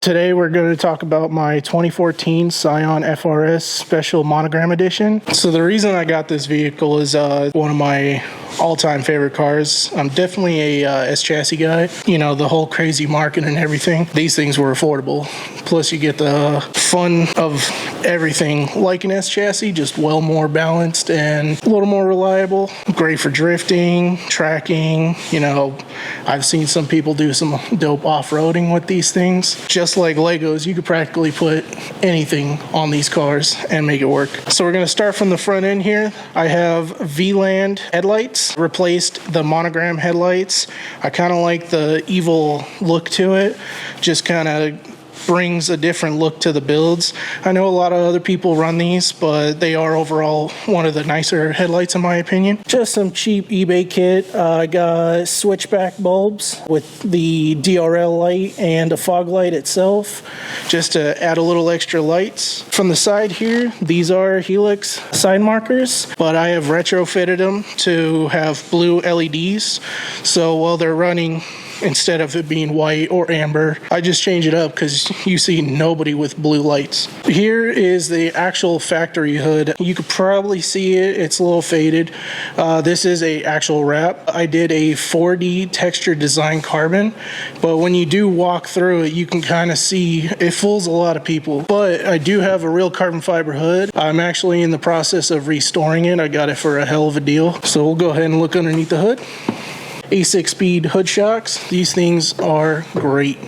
Today we're going to talk about my 2014 Scion FRS Special Monogram Edition. So the reason I got this vehicle is one of my all-time favorite cars. I'm definitely a S-chassis guy. You know, the whole crazy market and everything. These things were affordable. Plus you get the fun of everything like an S-chassis, just well more balanced and a little more reliable. Great for drifting, tracking. You know, I've seen some people do some dope off-roading with these things. Just like Legos, you could practically put anything on these cars and make it work. So we're going to start from the front end here. I have V-Land headlights, replaced the MonoGram headlights. I kind of like the evil look to it, just kind of brings a different look to the builds. I know a lot of other people run these, but they are overall one of the nicer headlights in my opinion. Just some cheap eBay kit. I got switchback bulbs with the DRL light and a fog light itself, just to add a little extra lights. From the side here, these are Helix side markers, but I have retrofitted them to have blue LEDs. So while they're running, instead of it being white or amber, I just change it up because you see nobody with blue lights. Here is the actual factory hood. You could probably see it. It's a little faded. This is a actual wrap. I did a 4D texture design carbon, but when you do walk through it, you can kind of see it fools a lot of people. But I do have a real carbon fiber hood. I'm actually in the process of restoring it. I got it for a hell of a deal. So we'll go ahead and look underneath the hood. A6 speed hood shocks. These things are great.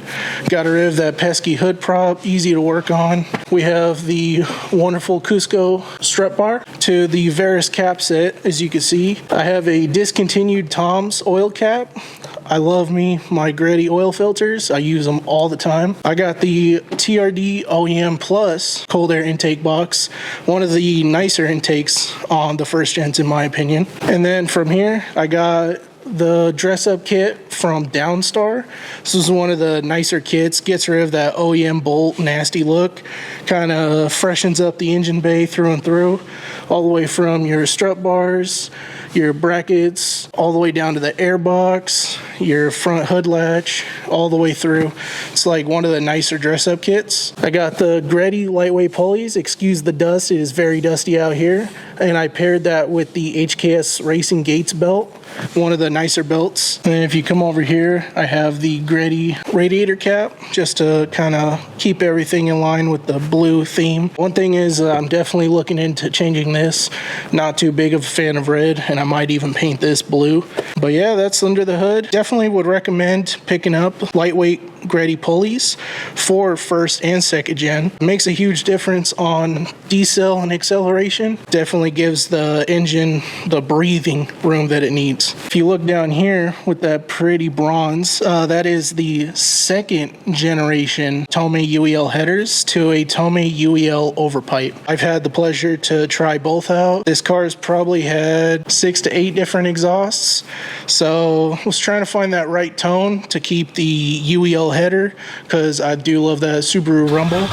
Got rid of that pesky hood prop, easy to work on. We have the wonderful Cusco strut bar to the Veris cap set, as you can see. I have a discontinued Tom's oil cap. I love me my Greddy oil filters. I use them all the time. I got the TRD OEM Plus cold air intake box, one of the nicer intakes on the first gens in my opinion. And then from here, I got the dress-up kit from Downstar. This is one of the nicer kits. Gets rid of that OEM bolt nasty look. Kind of freshens up the engine bay through and through. All the way from your strut bars, your brackets, all the way down to the airbox, your front hood latch, all the way through. It's like one of the nicer dress-up kits. I got the Greddy lightweight pulleys. Excuse the dust, it is very dusty out here. And I paired that with the HKS Racing Gates belt, one of the nicer belts. And then if you come over here, I have the Greddy radiator cap, just to kind of keep everything in line with the blue theme. One thing is I'm definitely looking into changing this. Not too big of a fan of red, and I might even paint this blue. But yeah, that's under the hood. Definitely would recommend picking up lightweight Greddy pulleys for first and second gen. It makes a huge difference on decel and acceleration. Definitely gives the engine the breathing room that it needs. If you look down here with that pretty bronze, that is the second generation Tomei UEL headers to a Tomei UEL overpipe. I've had the pleasure to try both out. This car's probably had 6 to 8 different exhausts, so I was trying to find that right tone to keep the UEL header, because I do love that Subaru rumble.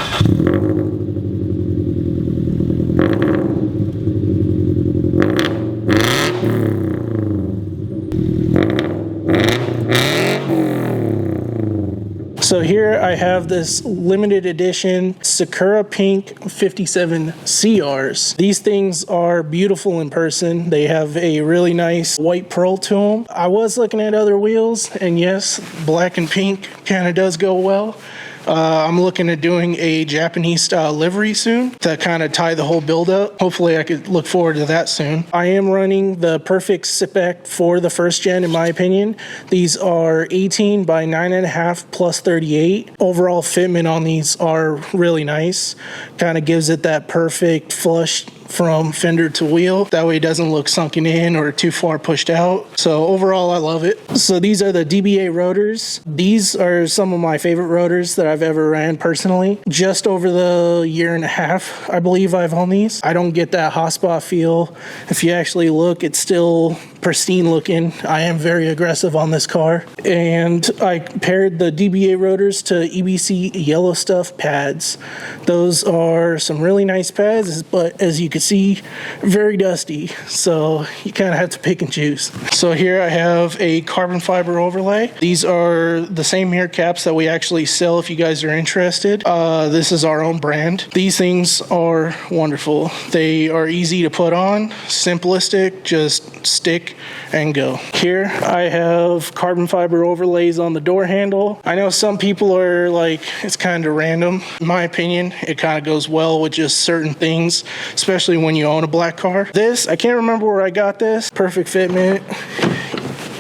So here I have this limited edition Sakura Pink 57 CRs. These things are beautiful in person. They have a really nice white pearl to them. I was looking at other wheels, and yes, black and pink kind of does go well. I'm looking at doing a Japanese style livery soon to kind of tie the whole build up. Hopefully I could look forward to that soon. I am running the perfect sit-back for the first gen in my opinion. These are 18 by 9.5 plus 38. Overall fitment on these are really nice. Kind of gives it that perfect flush from fender to wheel. That way it doesn't look sunken in or too far pushed out. So overall I love it. So these are the DBA rotors. These are some of my favorite rotors that I've ever ran personally. Just over the year and a half I believe I've owned these. I don't get that hotspot feel. If you actually look, it's still pristine looking. I am very aggressive on this car. And I paired the DBA rotors to EBC Yellow Stuff pads. Those are some really nice pads, but as you can can see, very dusty, so you kind of have to pick and choose. So here I have a carbon fiber overlay. These are the same mirror caps that we actually sell if you guys are interested. This is our own brand. These things are wonderful. They are easy to put on, simplistic, just stick and go. Here I have carbon fiber overlays on the door handle. I know some people are like, it's kind of random. In my opinion, it kind of goes well with just certain things, especially when you own a black car. This, I can't remember where I got this. Perfect fitment.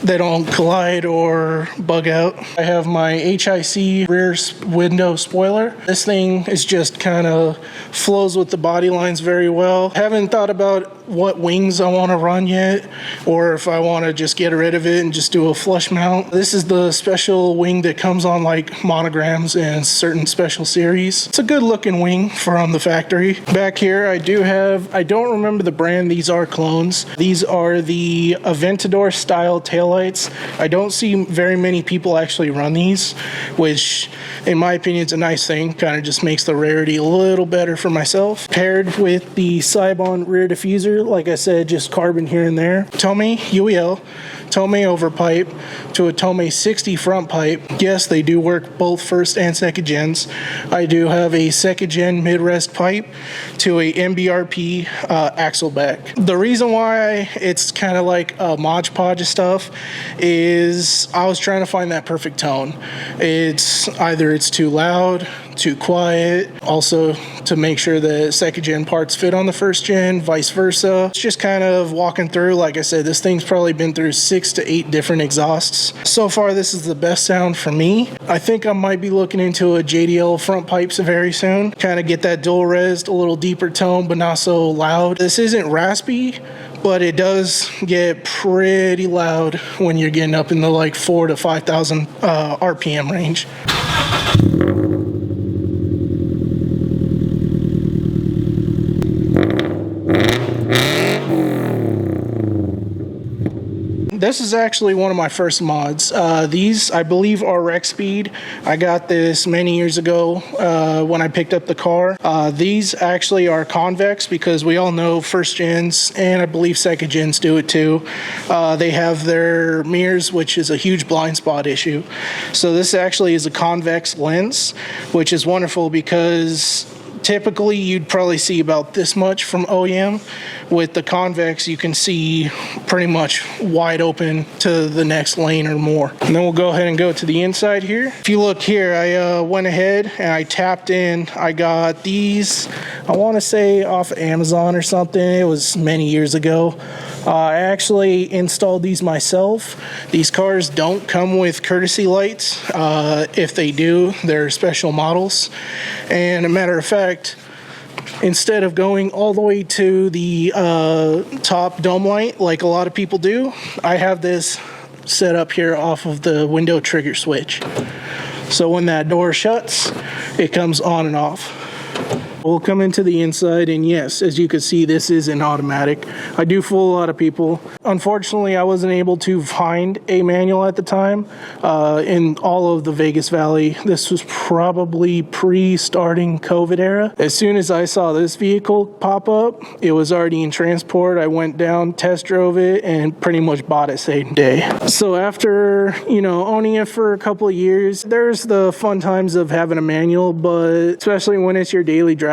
They don't collide or bug out. I have my HIC rear window spoiler. This thing is just kind of flows with the body lines very well. Haven't thought about what wings I want to run yet, or if I want to just get rid of it and just do a flush mount. This is the special wing that comes on like monograms and certain special series. It's a good looking wing from the factory. Back here I don't remember the brand, these are clones. These are the Aventador style taillights. I don't see very many people actually run these, which in my opinion is a nice thing. Kind of just makes the rarity a little better for myself. Paired with the Cybon rear diffuser, like I said, just carbon here and there. Tomei UEL, Tomei over pipe to a Tomei 60 front pipe. Yes, they do work both first and second gens. I do have a second gen mid-rest pipe to a MBRP axle back. The reason why it's kind of like a Mod Podge stuff is I was trying to find that perfect tone. It's either it's too loud, too quiet, also to make sure the second gen parts fit on the first gen, vice versa. It's just kind of walking through. Like I said, this thing's probably been through 6 to 8 different exhausts. So far, this is the best sound for me. I think I might be looking into a JDL front pipes very soon. Kind of get that dual res, a little deeper tone, but not so loud. This isn't raspy, but it does get pretty loud when you're getting up in the like 4,000 to 5,000 RPM range. This is actually one of my first mods. These, I believe, are Rec Speed. I got this many years ago when I picked up the car. These actually are convex because we all know first gens, and I believe second gens do it too. They have their mirrors, which is a huge blind spot issue. So this actually is a convex lens, which is wonderful because typically you'd probably see about this much from OEM. With the convex, you can see pretty much wide open to the next lane or more. And then we'll go ahead and go to the inside here. If you look here, I went ahead and I tapped in. I got these, I want to say off of Amazon or something. It was many years ago. I actually installed these myself. These cars don't come with courtesy lights. If they do, they're special models. And a matter of fact, instead of going all the way to the top dome light like a lot of people do, I have this set up here off of the window trigger switch. So when that door shuts, it comes on and off. We'll come into the inside, and yes, as you can see, this is an automatic. I do fool a lot of people. Unfortunately, I wasn't able to find a manual at the time in all of the Vegas Valley. This was probably pre-starting COVID era. As soon as I saw this vehicle pop up, it was already in transport. I went down, test drove it, and pretty much bought it same day. So after, owning it for a couple of years, there's the fun times of having a manual, but especially when it's your daily driver,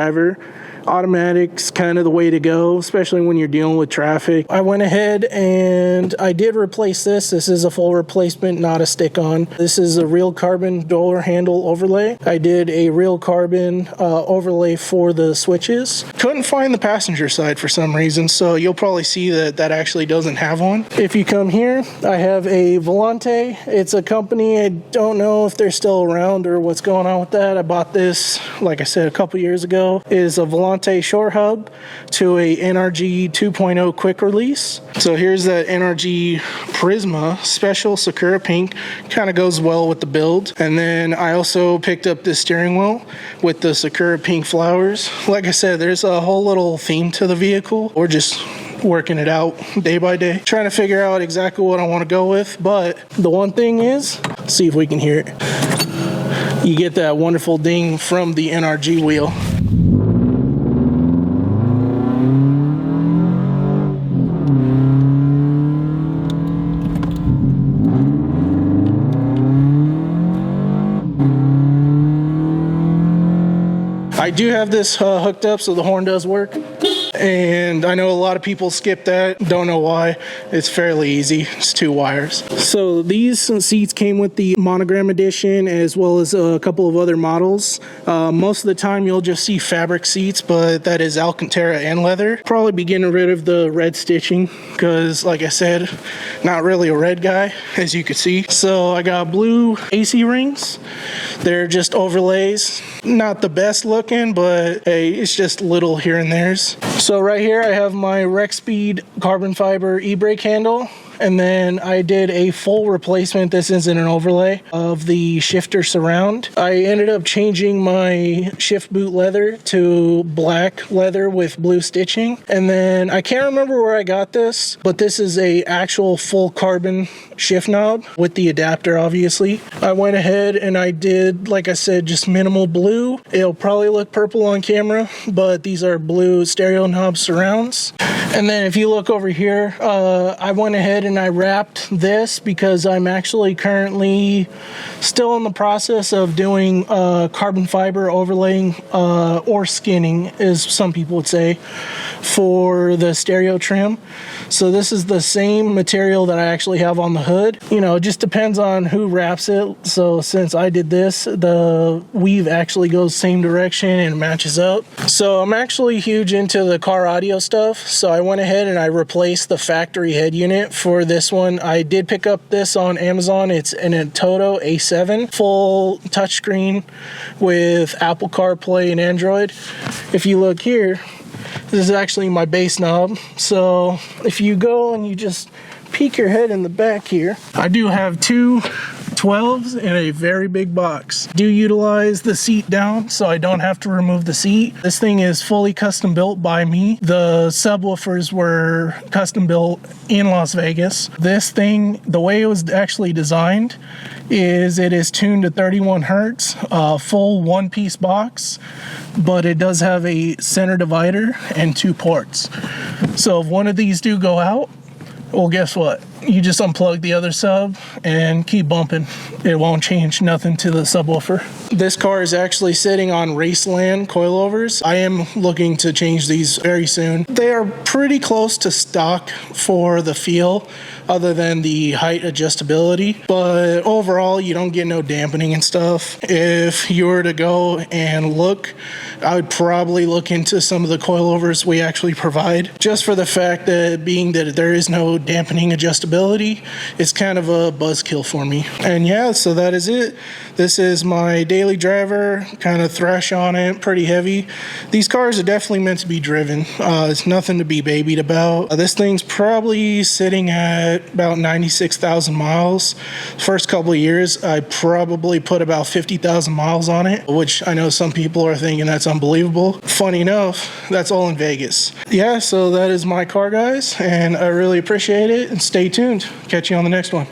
automatic's kind of the way to go, especially when you're dealing with traffic. I went ahead and I did replace this. This is a full replacement, not a stick-on. This is a real carbon door handle overlay. I did a real carbon overlay for the switches. Couldn't find the passenger side for some reason, so you'll probably see that that actually doesn't have one. If you come here, I have a Volante. It's a company, I don't know if they're still around or what's going on with that. I bought this, like I said, a couple years ago. It is a Volante shore hub to a NRG 2.0 quick release. So here's that NRG Prisma special Sakura pink, kind of goes well with the build. And then I also picked up this steering wheel with the Sakura pink flowers. Like I said, there's a whole little theme to the vehicle. We're just working it out day by day, trying to figure out exactly what I want to go with. But the one thing is, see if we can hear it. You get that wonderful ding from the NRG wheel. I do have this hooked up so the horn does work. And I know a lot of people skip that, don't know why. It's fairly easy, it's 2 wires. So these seats came with the MonoGram edition as well as a couple of other models. Most of the time you'll just see fabric seats, but that is Alcantara and leather. Probably be getting rid of the red stitching because, like I said, not really a red guy, as you can see. So I got blue AC rings. They're just overlays. Not the best looking, but hey, it's just little here and there's. So right here I have my Rexpeed carbon fiber e-brake handle. And then I did a full replacement, this isn't an overlay, of the shifter surround. I ended up changing my shift boot leather to black leather with blue stitching. And then I can't remember where I got this, but this is a actual full carbon shift knob with the adapter, obviously. I went ahead and I did, like I said, just minimal blue. It'll probably look purple on camera, but these are blue stereo knob surrounds. And then if you look over here, I went ahead and I wrapped this because I'm actually currently still in the process of doing carbon fiber overlaying or skinning, as some people would say, for the stereo trim. So this is the same material that I actually have on the hood. You know, it just depends on who wraps it. So since I did this, the weave actually goes same direction and matches up. So I'm actually huge into the car audio stuff. So I went ahead and I replaced the factory head unit for this one. I did pick up this on Amazon. It's an Toto A7 full touchscreen with Apple CarPlay and Android. If you look here, this is actually my bass knob. So if you go and you just peek your head in the back here, I do have 2 12s in a very big box. Do utilize the seat down so I don't have to remove the seat. This thing is fully custom built by me. The subwoofers were custom built in Las Vegas. This thing, the way it was actually designed is it is tuned to 31 hertz, full one-piece box, but it does have a center divider and 2 ports. So if one of these do go out, well, guess what? You just unplug the other sub and keep bumping. It won't change nothing to the subwoofer. This car is actually sitting on Raceland coilovers. I am looking to change these very soon. They are pretty close to stock for the feel, other than the height adjustability, but overall you don't get no dampening and stuff. If you were to go and look, I would probably look into some of the coilovers we actually provide, just for the fact that being that there is no dampening adjustability, it's kind of a buzzkill for me. And yeah, so that is it. This is my daily driver, kind of thrash on it, pretty heavy. These cars are definitely meant to be driven. It's nothing to be babied about. This thing's probably sitting at about 96,000 miles. First couple of years, I probably put about 50,000 miles on it, which I know some people are thinking that's unbelievable. Funny enough, that's all in Vegas. Yeah, so that is my car, guys, and I really appreciate it, and stay tuned. Catch you on the next one.